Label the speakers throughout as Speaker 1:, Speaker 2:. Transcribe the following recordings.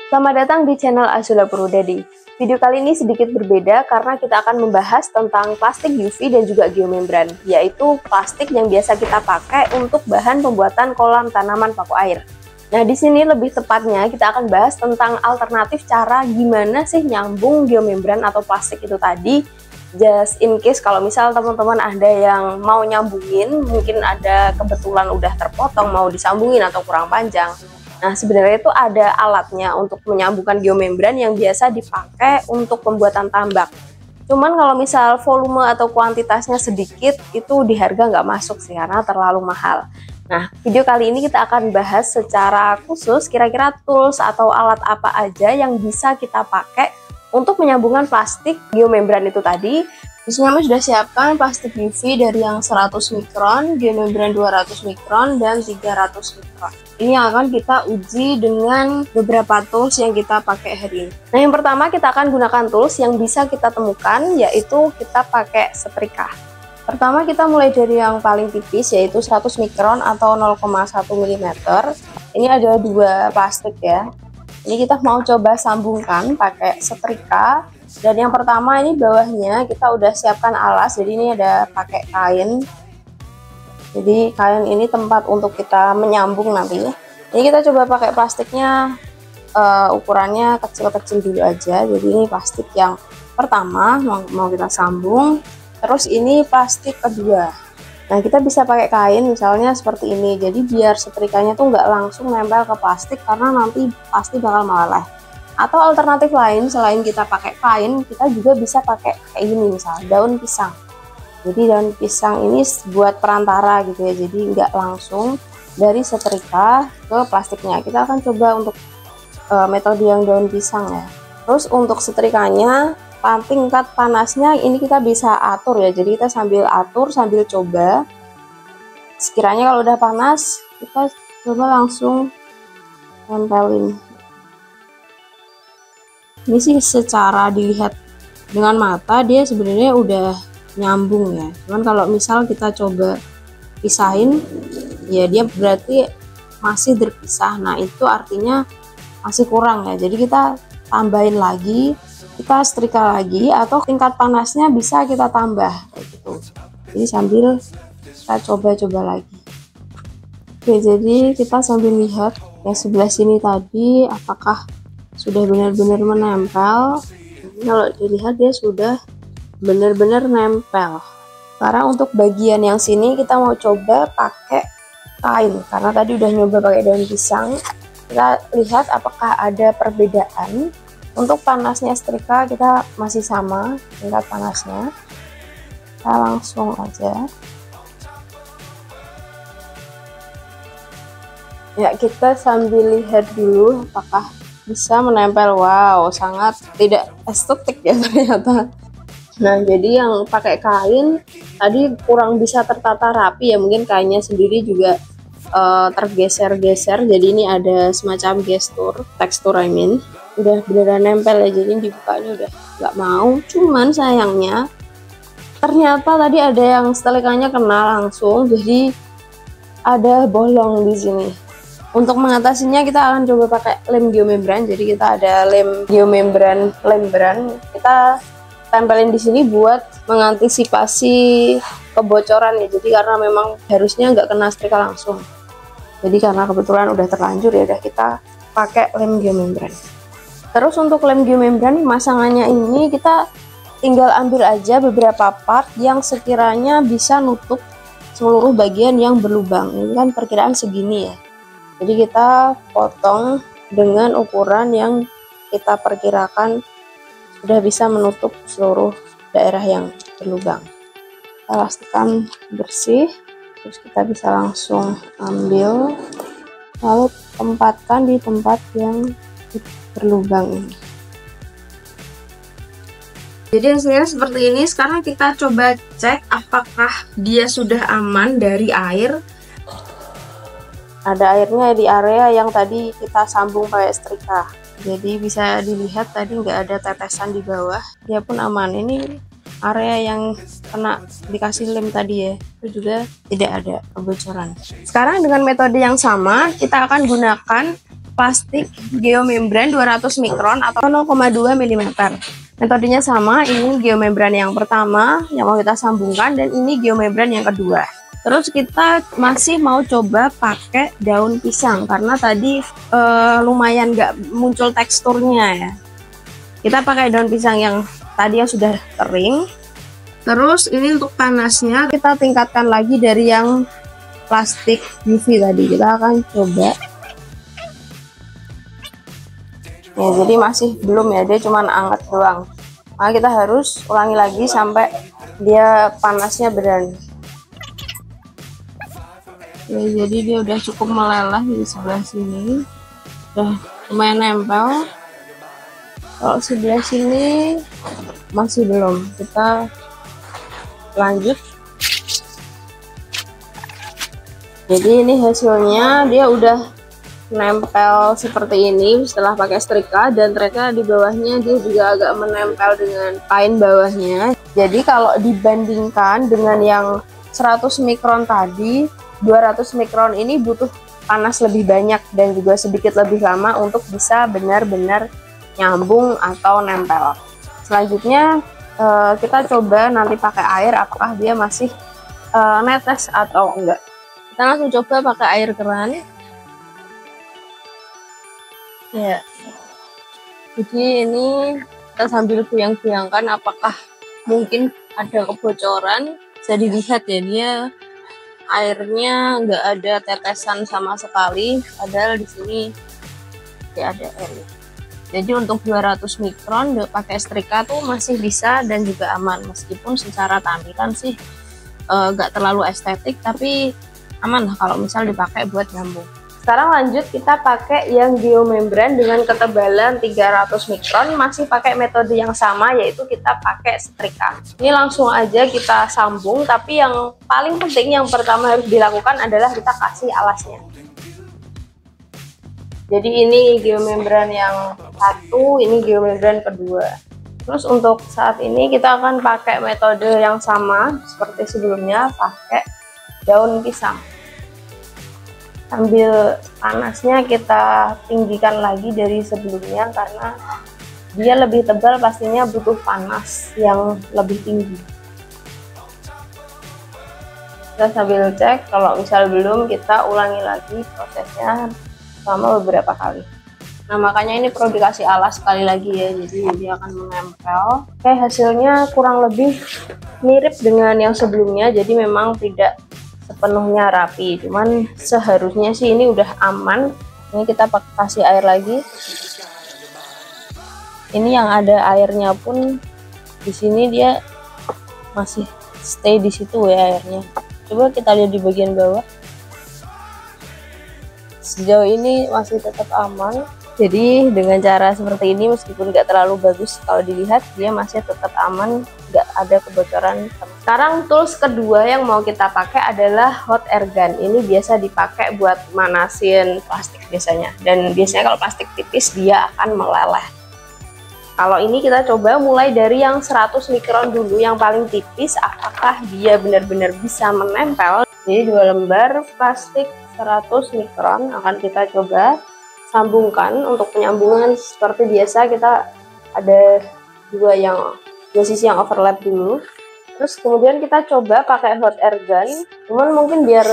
Speaker 1: Selamat datang di channel Azula Purwodadi. Video kali ini sedikit berbeda karena kita akan membahas tentang plastik UV dan juga geomembran, yaitu plastik yang biasa kita pakai untuk bahan pembuatan kolam tanaman paku air. Nah, di sini lebih tepatnya kita akan bahas tentang alternatif cara gimana sih nyambung geomembran atau plastik itu tadi. Just in case kalau misal teman-teman ada yang mau nyambungin, mungkin ada kebetulan udah terpotong mau disambungin atau kurang panjang. Nah, sebenarnya itu ada alatnya untuk menyambungkan geomembran yang biasa dipakai untuk pembuatan tambak. Cuman kalau misal volume atau kuantitasnya sedikit, itu di harga nggak masuk sih karena terlalu mahal. Nah, video kali ini kita akan bahas secara khusus kira-kira tools atau alat apa aja yang bisa kita pakai untuk menyambungkan plastik geomembran itu tadi. Di sini kami sudah siapkan plastik UV dari yang 100 mikron, geomembran 200 mikron, dan 300 mikron. Ini yang akan kita uji dengan beberapa tools yang kita pakai hari ini. Nah, yang pertama kita akan gunakan tools yang bisa kita temukan, yaitu kita pakai setrika. Pertama kita mulai dari yang paling tipis, yaitu 100 mikron atau 0,1 mm. Ini ada dua plastik ya. Ini kita mau coba sambungkan pakai setrika. Dan yang pertama ini bawahnya kita udah siapkan alas, jadi ini ada pakai kain. Jadi kain ini tempat untuk kita menyambung nanti. Ini kita coba pakai plastiknya, ukurannya kecil-kecil dulu aja. Jadi ini plastik yang pertama mau kita sambung. Terus ini plastik kedua. Nah, kita bisa pakai kain misalnya seperti ini. Jadi biar setrikanya tuh nggak langsung nempel ke plastik karena nanti pasti bakal meleleh. Atau alternatif lain selain kita pakai kain, kita juga bisa pakai kayak gini, misal daun pisang. Jadi daun pisang ini buat perantara gitu ya, jadi nggak langsung dari setrika ke plastiknya. Kita akan coba untuk metode yang daun pisang ya. Terus untuk setrikanya, tingkat panasnya ini kita bisa atur ya, jadi kita sambil atur sambil coba. Sekiranya kalau udah panas, kita coba langsung tempelin. Ini sih secara dilihat dengan mata dia sebenarnya udah nyambung ya. Cuman kalau misal kita coba pisahin, ya dia berarti masih terpisah. Nah, itu artinya masih kurang ya. Jadi kita tambahin lagi, kita setrika lagi, atau tingkat panasnya bisa kita tambah kayak gitu. Jadi sambil kita coba-coba lagi. Oke, jadi kita sambil lihat yang sebelah sini tadi apakah sudah benar-benar menempel. Kalau dilihat dia sudah benar-benar nempel. Karena untuk bagian yang sini kita mau coba pakai kain, karena tadi udah nyoba pakai daun pisang. Kita lihat apakah ada perbedaan. Untuk panasnya setrika kita masih sama tingkat panasnya. Kita langsung aja ya, kita sambil lihat dulu apakah bisa menempel. Wow, sangat tidak estetik ya ternyata. Nah, jadi yang pakai kain tadi kurang bisa tertata rapi ya, mungkin kainnya sendiri juga tergeser-geser. Jadi ini ada semacam tekstur I mean. Udah beneran nempel ya, jadi dibukanya udah nggak mau. Cuman sayangnya ternyata tadi ada yang setrikanya kena langsung, jadi ada bolong di sini. Untuk mengatasinya kita akan coba pakai lem geomembran. Jadi kita ada lem geomembran lembran. Kita tempelin di sini buat mengantisipasi kebocoran ya. Jadi karena memang harusnya nggak kena setrika langsung. Jadi karena kebetulan udah terlanjur ya udah kita pakai lem geomembran. Terus untuk lem geomembran masangannya ini kita tinggal ambil aja beberapa part yang sekiranya bisa nutup seluruh bagian yang berlubang. Ini kan perkiraan segini ya. Jadi kita potong dengan ukuran yang kita perkirakan sudah bisa menutup seluruh daerah yang berlubang. Kita pastikan bersih, terus kita bisa langsung ambil, lalu tempatkan di tempat yang berlubang ini. Jadi hasilnya seperti ini. Sekarang kita coba cek apakah dia sudah aman dari air. Ada airnya di area yang tadi kita sambung pakai setrika. Jadi bisa dilihat tadi nggak ada tetesan di bawah. Dia pun aman. Ini area yang kena dikasih lem tadi ya, itu juga tidak ada kebocoran. Sekarang dengan metode yang sama kita akan gunakan plastik geomembran 200 mikron atau 0,2 mm. Metodenya sama, ini geomembran yang pertama yang mau kita sambungkan dan ini geomembran yang kedua. Terus kita masih mau coba pakai daun pisang karena tadi lumayan nggak muncul teksturnya ya. Kita pakai daun pisang yang tadi yang sudah kering. Terus ini untuk panasnya kita tingkatkan lagi dari yang plastik UV tadi. Kita akan coba. Ya, jadi masih belum ya, dia cuman anget doang. Nah, kita harus ulangi lagi sampai dia panasnya berani. Ya, jadi dia udah cukup meleleh di sebelah sini, udah lumayan nempel. Kalau sebelah sini masih belum. Kita lanjut. Jadi ini hasilnya, dia udah nempel seperti ini setelah pakai setrika, dan ternyata di bawahnya dia juga agak menempel dengan kain bawahnya. Jadi kalau dibandingkan dengan yang 100 mikron tadi, 200 mikron ini butuh panas lebih banyak dan juga sedikit lebih lama untuk bisa benar-benar nyambung atau nempel. Selanjutnya kita coba nanti pakai air apakah dia masih netes atau enggak. Kita langsung coba pakai air keran. Ya, jadi ini kita sambil goyang-goyangkan apakah mungkin ada kebocoran. Bisa dilihat ya, dia airnya nggak ada tetesan sama sekali, padahal di sini ya ada air. Jadi untuk 200 mikron pakai setrika tuh masih bisa dan juga aman, meskipun secara tampilan sih nggak terlalu estetik, tapi aman lah kalau misal dipakai buat nyambung. Sekarang lanjut kita pakai yang geomembran dengan ketebalan 300 mikron, masih pakai metode yang sama, yaitu kita pakai setrika. Ini langsung aja kita sambung, tapi yang paling penting yang pertama harus dilakukan adalah kita kasih alasnya. Jadi ini geomembran yang satu, ini geomembran kedua. Terus untuk saat ini kita akan pakai metode yang sama seperti sebelumnya, pakai daun pisang. Sambil panasnya kita tinggikan lagi dari sebelumnya karena dia lebih tebal, pastinya butuh panas yang lebih tinggi. Kita sambil cek, kalau misal belum kita ulangi lagi prosesnya selama beberapa kali. Nah, makanya ini perlu dikasih alas sekali lagi ya, jadi dia akan menempel. Oke, hasilnya kurang lebih mirip dengan yang sebelumnya, jadi memang tidak sepenuhnya rapi, cuman seharusnya sih ini udah aman. Ini kita kasih air lagi. Ini yang ada airnya pun di sini dia masih stay di situ ya airnya. Coba kita lihat di bagian bawah. Sejauh ini masih tetap aman. Jadi dengan cara seperti ini, meskipun nggak terlalu bagus kalau dilihat, dia masih tetap aman, nggak ada kebocoran. Sekarang tools kedua yang mau kita pakai adalah hot air gun. Ini biasa dipakai buat manasin plastik biasanya, dan biasanya kalau plastik tipis dia akan meleleh. Kalau ini kita coba mulai dari yang 100 mikron dulu, yang paling tipis, apakah dia benar-benar bisa menempel. Jadi 2 lembar plastik 100 mikron akan kita coba sambungkan. Untuk penyambungan seperti biasa kita ada dua sisi yang overlap dulu, terus kemudian kita coba pakai hot air gun. Cuman mungkin biar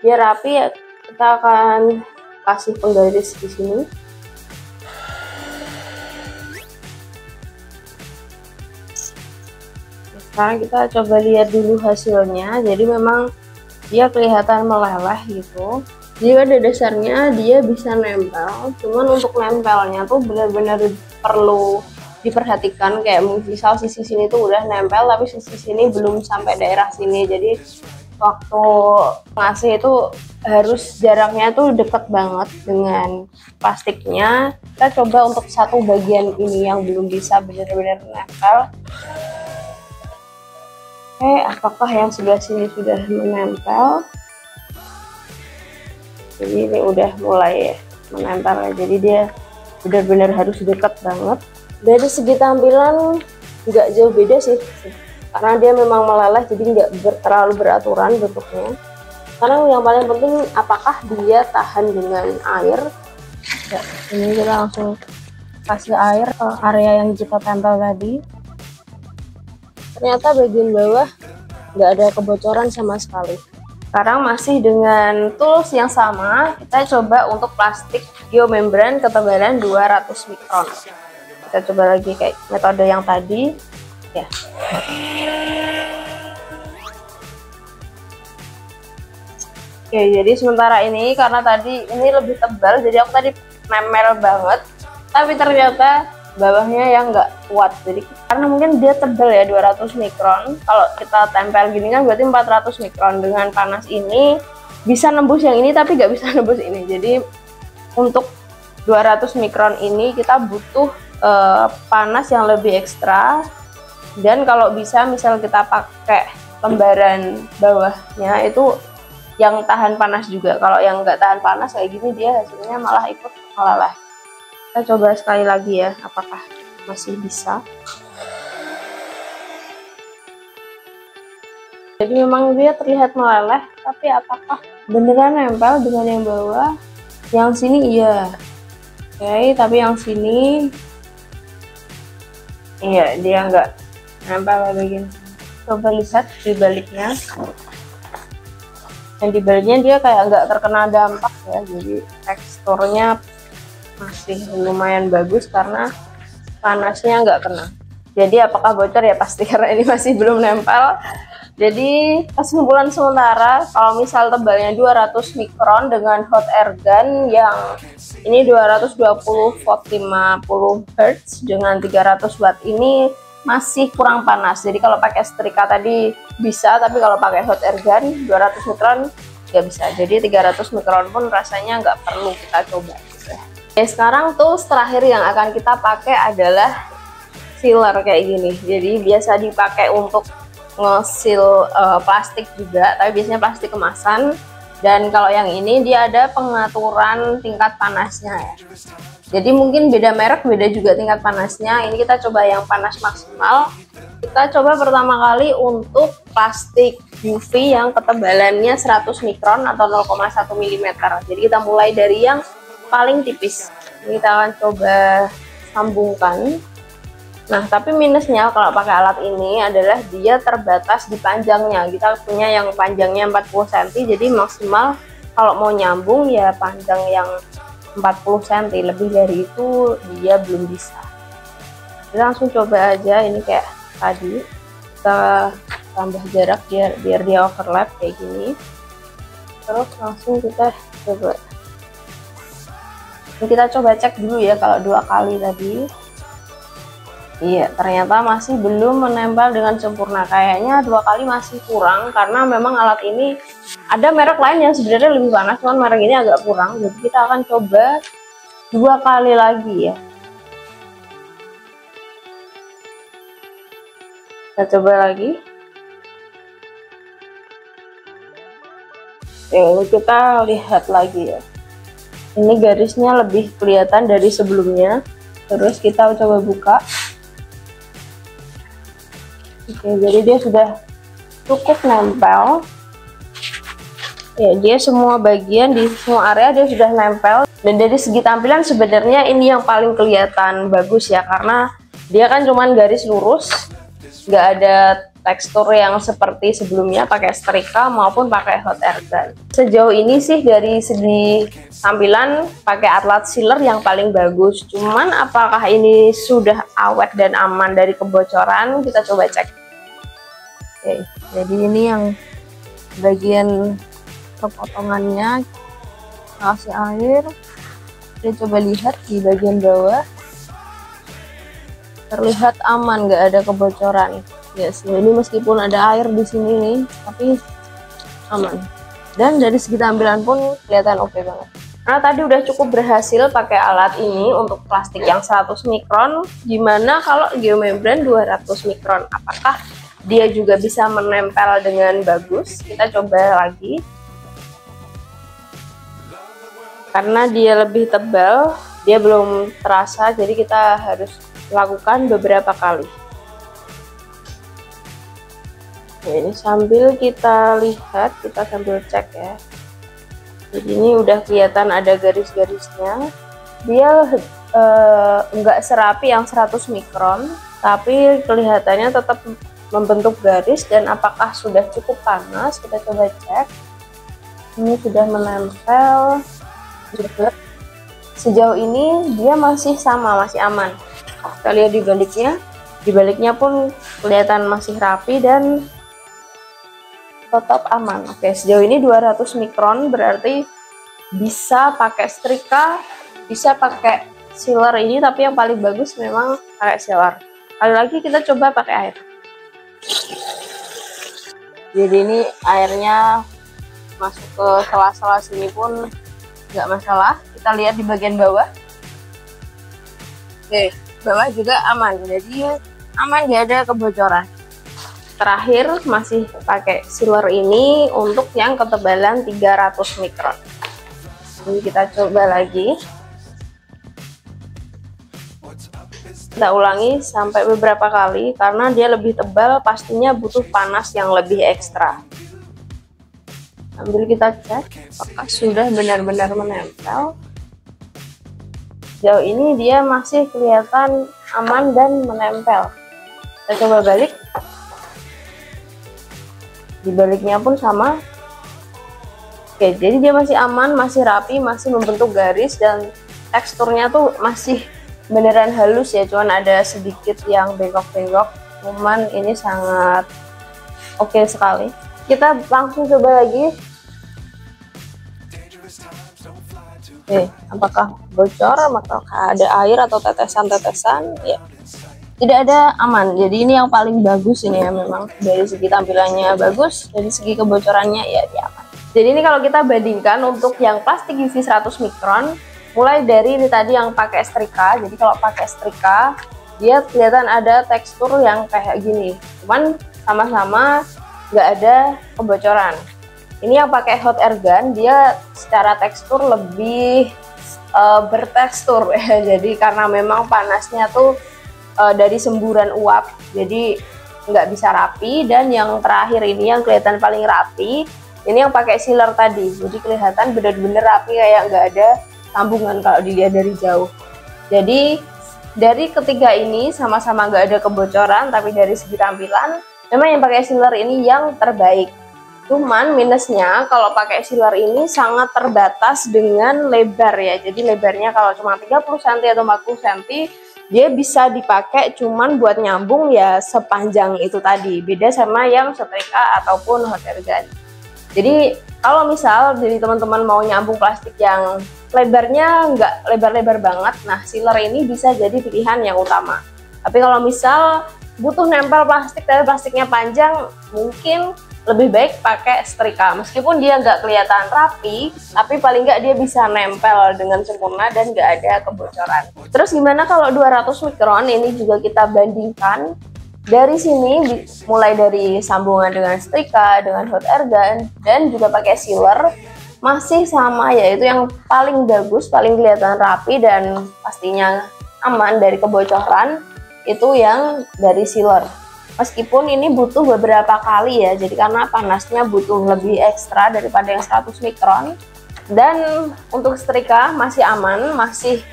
Speaker 1: rapi ya, kita akan kasih penggaris di sini. Sekarang kita coba lihat dulu hasilnya. Jadi memang dia kelihatan meleleh gitu. Jadi pada dasarnya dia bisa nempel, cuman untuk nempelnya tuh benar-benar perlu diperhatikan. Kayak misal sisi sini tuh udah nempel, tapi sisi sini belum sampai daerah sini. Jadi waktu ngasih itu harus jaraknya tuh deket banget dengan plastiknya. Kita coba untuk satu bagian ini yang belum bisa benar-benar nempel. Oke, apakah yang sebelah sini sudah menempel? Jadi ini udah mulai menempel ya, jadi dia benar-benar harus dekat banget. Dari segi tampilan nggak jauh beda sih, karena dia memang meleleh, jadi nggak terlalu beraturan bentuknya. Karena yang paling penting apakah dia tahan dengan air. Ya, ini kita langsung kasih air ke area yang kita tempel tadi. Ternyata bagian bawah nggak ada kebocoran sama sekali. Sekarang masih dengan tools yang sama, kita coba untuk plastik geomembran ketebalan 200 mikron. Kita coba lagi kayak metode yang tadi ya. Oke, jadi sementara ini karena tadi ini lebih tebal, jadi aku tadi memel banget, tapi ternyata bawahnya yang nggak kuat. Jadi karena mungkin dia tebal ya 200 mikron, kalau kita tempel gini kan berarti 400 mikron. Dengan panas ini bisa nembus yang ini tapi nggak bisa nembus ini. Jadi untuk 200 mikron ini kita butuh panas yang lebih ekstra. Dan kalau bisa misal kita pakai lembaran bawahnya itu yang tahan panas juga. Kalau yang nggak tahan panas kayak gini dia hasilnya malah ikut meleleh. Kita coba sekali lagi ya, apakah masih bisa. Jadi memang dia terlihat meleleh, tapi apakah beneran nempel dengan yang bawah? Yang sini iya. Oke, tapi yang sini iya, dia nggak nempel bagian. Coba lihat di baliknya. Yang di baliknya dia kayak nggak terkena dampak ya, jadi teksturnya masih lumayan bagus karena panasnya nggak kena. Jadi apakah bocor ya pasti karena ini masih belum nempel. Jadi kesimpulan sementara, kalau misal tebalnya 200 mikron dengan hot air gun yang ini 220 volt 50 Hz dengan 300 watt ini masih kurang panas. Jadi kalau pakai setrika tadi bisa, tapi kalau pakai hot air gun 200 mikron nggak bisa. Jadi 300 mikron pun rasanya nggak perlu kita coba. Oke, sekarang tools terakhir yang akan kita pakai adalah sealer kayak gini. Jadi biasa dipakai untuk nge-seal plastik juga, tapi biasanya plastik kemasan. Dan kalau yang ini dia ada pengaturan tingkat panasnya ya. Jadi mungkin beda merek, beda juga tingkat panasnya. Ini kita coba yang panas maksimal. Kita coba pertama kali untuk plastik UV yang ketebalannya 100 mikron atau 0,1 mm. Jadi kita mulai dari yang paling tipis. Ini kita akan coba sambungkan. Nah, tapi minusnya kalau pakai alat ini adalah dia terbatas di panjangnya. Kita punya yang panjangnya 40 cm, jadi maksimal kalau mau nyambung ya panjang yang 40 cm. Lebih dari itu dia belum bisa. Kita langsung coba aja ini kayak tadi. Kita tambah jarak biar dia overlap kayak gini. Terus langsung kita coba. Ini kita coba cek dulu ya kalau 2 kali tadi. Iya, ternyata masih belum menempel dengan sempurna. Kayaknya 2 kali masih kurang karena memang alat ini ada merek lain yang sebenarnya lebih panas, cuman merek ini agak kurang. Jadi kita akan coba 2 kali lagi ya. Kita coba lagi. Ini kita lihat lagi ya. Ini garisnya lebih kelihatan dari sebelumnya. Terus kita coba buka. Oke, jadi dia sudah cukup nempel. Ya, dia semua bagian di semua area dia sudah nempel. Dan dari segi tampilan sebenarnya ini yang paling kelihatan bagus ya, karena dia kan cuman garis lurus, nggak ada tekstur yang seperti sebelumnya pakai setrika maupun pakai hot air gun. Sejauh ini sih dari segi tampilan pakai Atlas sealer yang paling bagus. Cuman apakah ini sudah awet dan aman dari kebocoran? Kita coba cek. Oke, jadi ini yang bagian kepotongannya kasih air. Kita coba lihat di bagian bawah, terlihat aman, nggak ada kebocoran. Yes, ini meskipun ada air di sini nih, tapi aman. Dan dari segi tampilan pun kelihatan oke banget. Karena tadi udah cukup berhasil pakai alat ini untuk plastik yang 100 mikron. Gimana kalau geomembran 200 mikron? Apakah dia juga bisa menempel dengan bagus? Kita coba lagi. Karena dia lebih tebal, dia belum terasa, jadi kita harus lakukan beberapa kali. Nah, ini sambil kita lihat, kita sambil cek ya. Jadi ini udah kelihatan ada garis-garisnya. dia nggak serapi yang 100 mikron, tapi kelihatannya tetap membentuk garis. Dan apakah sudah cukup panas, kita coba cek. Ini sudah menempel juga. Sejauh ini dia masih sama, masih aman. Kita lihat di baliknya pun kelihatan masih rapi dan tetap aman. Oke, sejauh ini 200 mikron, berarti bisa pakai setrika, bisa pakai sealer ini, tapi yang paling bagus memang pakai sealer. Kali lagi kita coba pakai air. Jadi ini airnya masuk ke sela-sela sini pun nggak masalah. Kita lihat di bagian bawah. Oke, bawah juga aman, jadi aman, nggak ada kebocoran. Terakhir masih pakai sealer ini untuk yang ketebalan 300 mikron. Ini kita coba lagi. Kita ulangi sampai beberapa kali karena dia lebih tebal, pastinya butuh panas yang lebih ekstra. Sambil kita cek apakah sudah benar-benar menempel. Sejauh ini dia masih kelihatan aman dan menempel. Kita coba balik. Di baliknya pun sama. Oke, jadi dia masih aman, masih rapi, masih membentuk garis, dan teksturnya tuh masih beneran halus ya, cuman ada sedikit yang bengkok-bengkok. Cuman ini sangat oke sekali. Kita langsung coba lagi. Oke, apakah bocor, apakah ada air atau tetesan-tetesan? Ya, tidak ada, aman. Jadi ini yang paling bagus ini ya, memang dari segi tampilannya bagus, dari segi kebocorannya ya dia aman. Jadi ini kalau kita bandingkan untuk yang plastik UV 100 mikron, mulai dari ini tadi yang pakai setrika. Jadi kalau pakai setrika dia kelihatan ada tekstur yang kayak gini, cuman sama-sama nggak ada kebocoran. Ini yang pakai hot air gun, dia secara tekstur lebih bertekstur ya. Jadi karena memang panasnya tuh dari semburan uap, jadi nggak bisa rapi. Dan yang terakhir ini yang kelihatan paling rapi, ini yang pakai sealer tadi. Jadi kelihatan bener-bener rapi, kayak nggak ada sambungan kalau dilihat dari jauh. Jadi dari ketiga ini sama-sama nggak ada kebocoran, tapi dari segi tampilan memang yang pakai sealer ini yang terbaik. Cuman minusnya kalau pakai sealer ini sangat terbatas dengan lebar ya. Jadi lebarnya kalau cuma 30 cm atau 40 cm, dia bisa dipakai cuman buat nyambung ya sepanjang itu tadi. Beda sama yang setrika ataupun hot air gun. Jadi kalau misal dari teman-teman mau nyambung plastik yang lebarnya nggak lebar-lebar banget, nah sealer ini bisa jadi pilihan yang utama. Tapi kalau misal butuh nempel plastik tapi plastiknya panjang, mungkin lebih baik pakai setrika. Meskipun dia nggak kelihatan rapi, tapi paling nggak dia bisa nempel dengan sempurna dan nggak ada kebocoran. Terus gimana kalau 200 mikron? Ini juga kita bandingkan. Dari sini mulai dari sambungan dengan setrika, dengan hot air gun, dan juga pakai sealer masih sama, yaitu yang paling bagus, paling kelihatan rapi dan pastinya aman dari kebocoran itu yang dari sealer. Meskipun ini butuh beberapa kali ya, jadi karena panasnya butuh lebih ekstra daripada yang 100 mikron. Dan untuk setrika masih aman, masih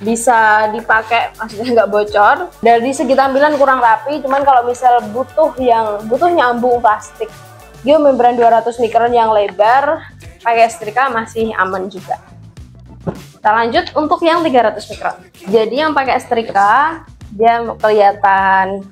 Speaker 1: bisa dipakai, maksudnya nggak bocor. Dari segi tampilan kurang rapi, cuman kalau misal butuh nyambung plastik geomembran 200 mikron yang lebar, pakai setrika masih aman juga. Kita lanjut untuk yang 300 mikron. Jadi yang pakai setrika dia kelihatan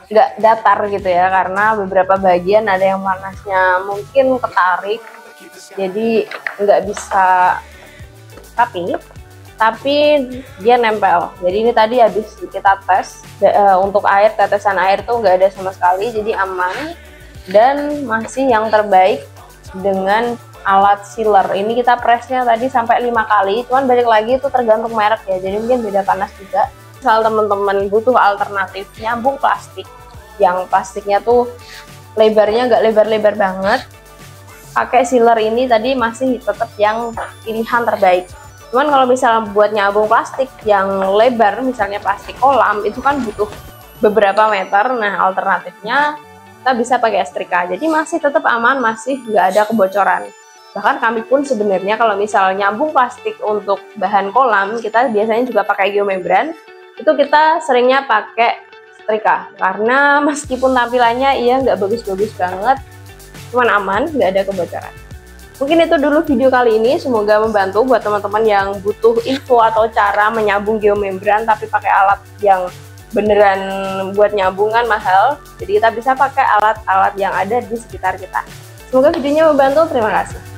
Speaker 1: nggak datar gitu ya, karena beberapa bagian ada yang panasnya mungkin ketarik, jadi nggak bisa rapi, tapi dia nempel. Jadi ini tadi habis kita tes untuk air, tetesan air tuh nggak ada sama sekali, jadi aman dan masih yang terbaik dengan alat sealer. Ini kita pressnya tadi sampai 5 kali, cuman balik lagi itu tergantung merek ya, jadi mungkin beda panas juga. Kalau teman-teman butuh alternatif nyambung plastik yang plastiknya tuh lebarnya nggak lebar-lebar banget, pakai sealer ini tadi masih tetap yang pilihan terbaik. Cuman kalau misalnya buat nyambung plastik yang lebar, misalnya plastik kolam, itu kan butuh beberapa meter. Nah alternatifnya kita bisa pakai setrika, jadi masih tetap aman, masih nggak ada kebocoran. Bahkan kami pun sebenarnya kalau misal nyambung plastik untuk bahan kolam, kita biasanya juga pakai geomembran. Itu kita seringnya pakai setrika, karena meskipun tampilannya iya nggak bagus-bagus banget, cuman aman, nggak ada kebocoran. Mungkin itu dulu video kali ini, semoga membantu buat teman-teman yang butuh info atau cara menyambung geomembran tapi pakai alat yang beneran buat nyambung kan mahal. Jadi kita bisa pakai alat-alat yang ada di sekitar kita. Semoga videonya membantu, terima kasih.